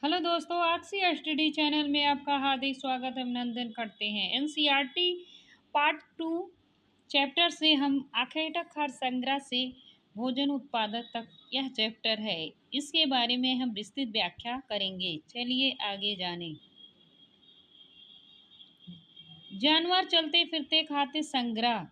Hello दोस्तों, RC study channel में आपका हार्दिक स्वागत अभिनंदन करते हैं। एनसीईआरटी पार्ट 2 चैप्टर से हम आखेटक संग्रह से भोजन उत्पादक तक यह चैप्टर है। इसके बारे में हम विस्तृत व्याख्या करेंगे। चलिए आगे जानें। जानवर चलते फिरते खाते संग्रह।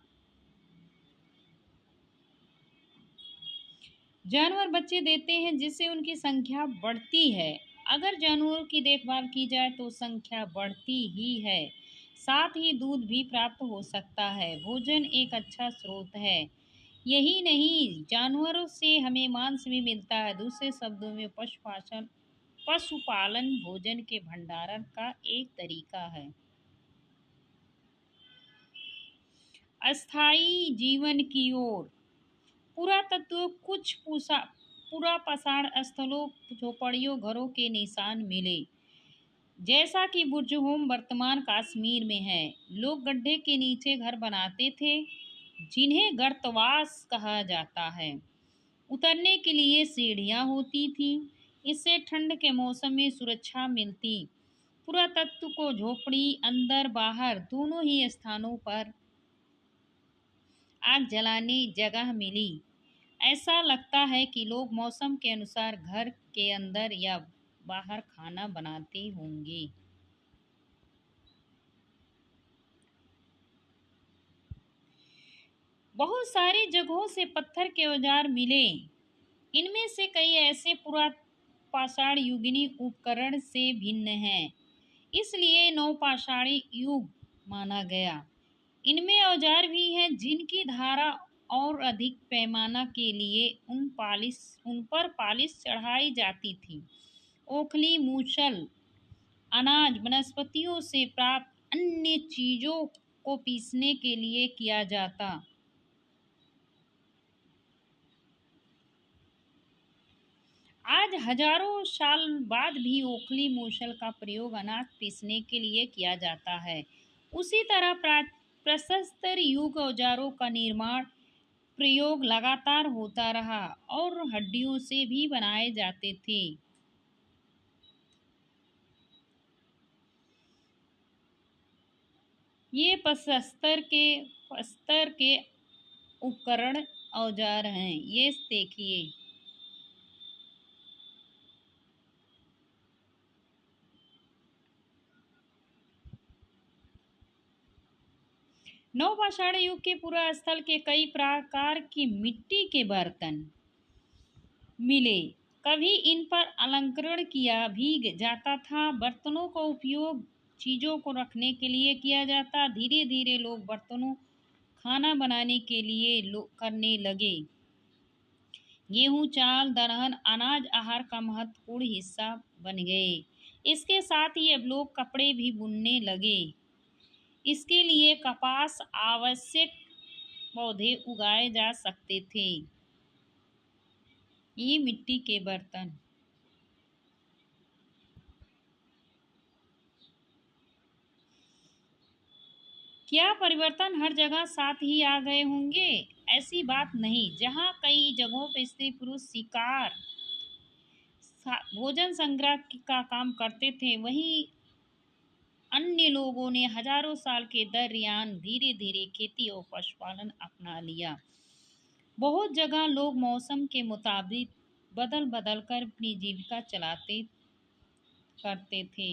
जानवर बच्चे देते हैं जिससे उनकी संख्या बढ़ती है। अगर जानवरों की देखभाल की जाए तो संख्या बढ़ती ही है, साथ ही दूध भी प्राप्त हो सकता है। भोजन एक अच्छा स्रोत है। यही नहीं, जानवरों से हमें मांस भी मिलता है। दूसरे शब्दों में पशुपालन भोजन के भंडारण का एक तरीका है। अस्थायी जीवन की ओर। पुरातत्व कुछ पुरापाषाण स्थलों, झोपड़ियों, घरों के निशान मिले, जैसा कि बुर्जहोम वर्तमान कश्मीर में है। लोग गड्ढे के नीचे घर बनाते थे, जिन्हें गर्तवास कहा जाता है। उतरने के लिए सीढ़ियां होती थी, इससे ठंड के मौसम में सुरक्षा मिलती। पुरातत्व को झोपड़ी अंदर बाहर दोनों ही स्थानों पर आग जलाने जगह मिली। ऐसा लगता है कि लोग मौसम के अनुसार घर के अंदर या बाहर खाना बनाते होंगे। बहुत सारी जगहों से पत्थर के औजार मिले। इनमें से कई ऐसे पुरापाषाण युगीन उपकरण से भिन्न हैं, इसलिए नवपाषाणी युग माना गया। इनमें औजार भी हैं जिनकी धारा और अधिक पैमाना के लिए उन पर पालिश चढ़ाई जाती थी। ओखली, मूसल, अनाज, वनस्पतियों से प्राप्त अन्य चीजों को पीसने के लिए किया जाता। आज हजारों साल बाद भी ओखली मूसल का प्रयोग अनाज पीसने के लिए किया जाता है। उसी तरह प्रशस्तर युग औजारों का निर्माण प्रयोग लगातार होता रहा और हड्डियों से भी बनाए जाते थे। ये स्तर के उपकरण औजार हैं। ये देखिए, नवपाषाण युग के पूरा स्थल के कई प्रकार की मिट्टी के बर्तन मिले। कभी इन पर अलंकरण किया भी जाता था। बर्तनों का उपयोग चीजों को रखने के लिए किया जाता। धीरे धीरे लोग बर्तनों खाना बनाने के लिए करने लगे। गेहूं, चावल, दलहन अनाज आहार का महत्वपूर्ण हिस्सा बन गए। इसके साथ ही अब लोग कपड़े भी बुनने लगे। इसके लिए कपास आवश्यक पौधे उगाए जा सकते थे। ये मिट्टी के बर्तन। क्या परिवर्तन हर जगह साथ ही आ गए होंगे? ऐसी बात नहीं। जहाँ कई जगहों पर स्त्री पुरुष शिकार भोजन संग्रह का काम करते थे, वहीं अन्य लोगों ने हजारों साल के दरमियान धीरे धीरे खेती और पशुपालन अपना लिया। बहुत जगह लोग मौसम के मुताबिक बदल बदल कर अपनी जीविका चलाते करते थे।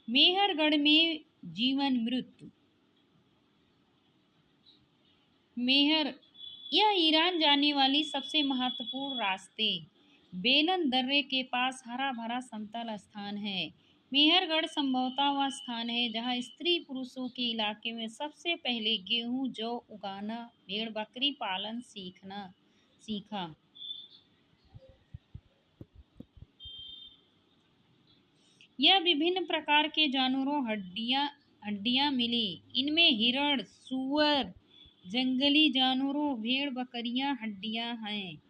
मेहरगढ़ में जीवन मृत्यु। मेहर यह ईरान जाने वाली सबसे महत्वपूर्ण रास्ते। बेलन दर्रे के पास हरा भरा समतल स्थान है। मेहरगढ़ संभवतः वह स्थान है जहां स्त्री पुरुषों के इलाके में सबसे पहले गेहूं, जौ उगाना, भेड़ बकरी पालन सीखा। यह विभिन्न प्रकार के जानवरों हड्डियां मिली। इनमें हिरण, सूअर, जंगली जानवरों, भेड़ बकरियां हड्डियां हैं।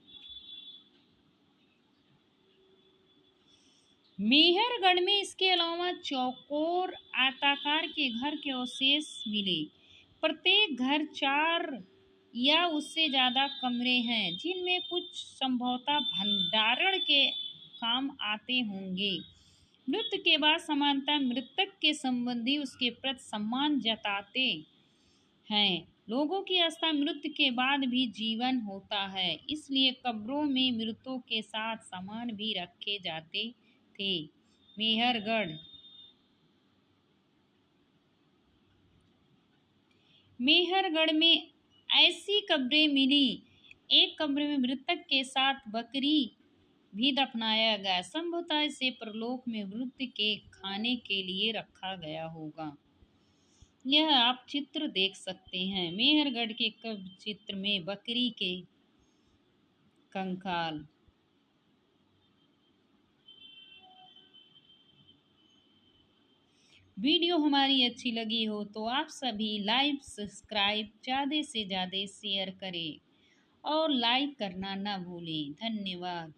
मेहरगढ़ में इसके अलावा चौकोर आयताकार के घर के अवशेष मिले। प्रत्येक घर 4 या उससे ज़्यादा कमरे हैं जिनमें कुछ संभवतः भंडारण के काम आते होंगे। मृत्यु के बाद समानता मृतक के संबंधी उसके प्रति सम्मान जताते हैं। लोगों की आस्था मृत्यु के बाद भी जीवन होता है, इसलिए कब्रों में मृतों के साथ सामान भी रखे जाते थे। मेहरगढ़ मेहरगढ़ में ऐसी कब्रें मिली। एक कब्र में मृतक के साथ बकरी भी दफनाया गया। संभवतः इसे परलोक में मृत्यु के खाने के लिए रखा गया होगा। यह आप चित्र देख सकते हैं। मेहरगढ़ के कब्र चित्र में बकरी के कंकाल। वीडियो हमारी अच्छी लगी हो तो आप सभी लाइक सब्सक्राइब ज़्यादा से ज़्यादा शेयर करें और लाइक करना ना भूलें। धन्यवाद।